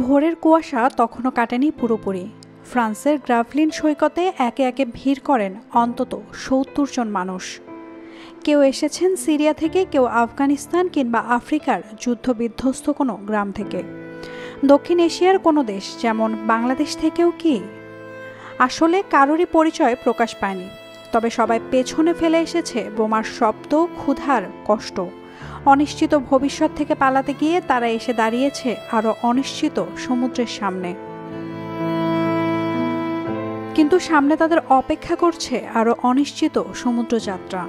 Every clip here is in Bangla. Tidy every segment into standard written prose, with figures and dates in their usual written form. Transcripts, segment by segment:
ভোরের কুয়াশা তখনও কাটেনি পুরোপুরি। ফ্রান্সের গ্রাভলিন সৈকতে একে একে ভিড় করেন অন্তত ৭০ জন মানুষ। কেউ এসেছেন সিরিয়া থেকে, কেউ আফগানিস্তান কিংবা আফ্রিকার যুদ্ধবিধ্বস্ত কোনো গ্রাম থেকে, দক্ষিণ এশিয়ার কোনো দেশ যেমন বাংলাদেশ থেকেও কি। আসলে কারোরই পরিচয় প্রকাশ পায়নি, তবে সবাই পেছনে ফেলে এসেছে বোমার শব্দ, ক্ষুধার কষ্ট। অনিশ্চিত ভবিষ্যৎ থেকে পালাতে গিয়ে তারা এসে দাঁড়িয়েছে আরও অনিশ্চিত সমুদ্রের সামনে। কিন্তু সামনে তাদের অপেক্ষা করছে আরও অনিশ্চিত সমুদ্রযাত্রা।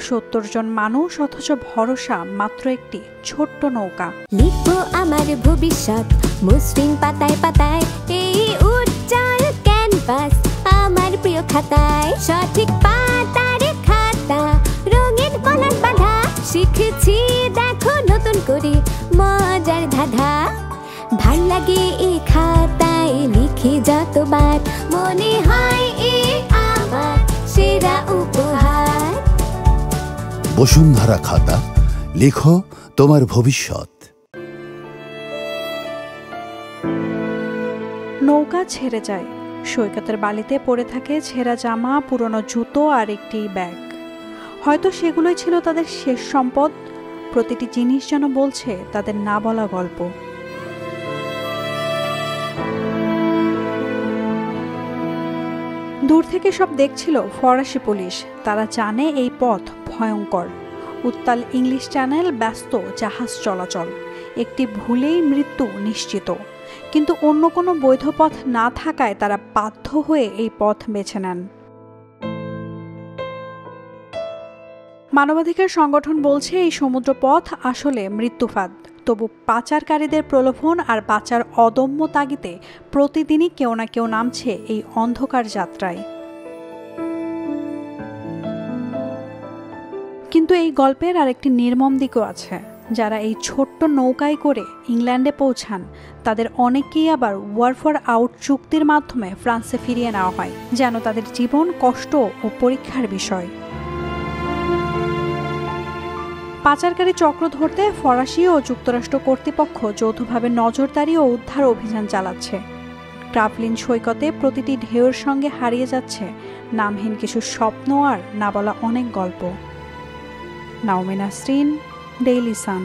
৭০ জন মানুষ, অথচ ভরসা মাত্র একটি ছোট্ট নৌকা। লিখবো আমার ভবিষ্যৎ মসৃণ পাতায় পাতায়, এই উজ্জ্বল ক্যানভাস আমার প্রিয় খাতায়। সঠিক পাতার খাতা, রঙিন কলম বাঁধা, শিখেছি দেখো নতুন করে মজার ধাঁধা। ভাল লাগে এই খাতায় লিখে যতবার, মনে হয় এ আমার সেরা উপহার। বসুন্ধরা খাতা, লেখো তোমার ভবিষ্যৎ। নৌকা ছেড়ে যায়, সৈকতের বালিতে পড়ে থাকে ছেঁড়া জামা, পুরনো জুতো আর একটি ব্যাগ। হয়তো সেগুলোই ছিল তাদের শেষ সম্পদ। প্রতিটি জিনিস যেন বলছে তাদের না বলা গল্প। দূর থেকে সব দেখছিল ফরাসি পুলিশ। তারা জানে এই পথ ভয়ঙ্কর। উত্তাল ইংলিশ চ্যানেল, ব্যস্ত জাহাজ চলাচল, একটি ভুলেই মৃত্যু নিশ্চিত। কিন্তু অন্য কোনো বৈধ পথ না থাকায় তারা বাধ্য হয়ে এই পথ বেছে নেন। মানবাধিকার সংগঠন বলছে এই সমুদ্র পথ আসলে মৃত্যুফাদ। তবু পাচারকারীদের প্রলোভন আর বাঁচার অদম্য তাগিদে প্রতিদিনই কেউ না কেউ নামছে এই অন্ধকার যাত্রায়। কিন্তু এই গল্পের আরেকটি নির্মম দিকও আছে। যারা এই ছোট্ট নৌকায় করে ইংল্যান্ডে পৌঁছান, তাদের অনেকেই আবার ওয়ার ফর আউট চুক্তির মাধ্যমে ফ্রান্সে ফিরিয়ে নেওয়া হয়, যেন তাদের জীবন কষ্ট ও পরীক্ষার বিষয়। পাচারকারী চক্র ধরতে ফরাসি ও যুক্তরাষ্ট্র কর্তৃপক্ষ যৌথভাবে নজরদারি ও উদ্ধার অভিযান চালাচ্ছে। গ্রাভলিন সৈকতে প্রতিটি ঢেউয়ের সঙ্গে হারিয়ে যাচ্ছে নামহীন কিছু স্বপ্ন আর না বলা অনেক গল্প। নাওমিন নাসরিন, ডেইলি সান।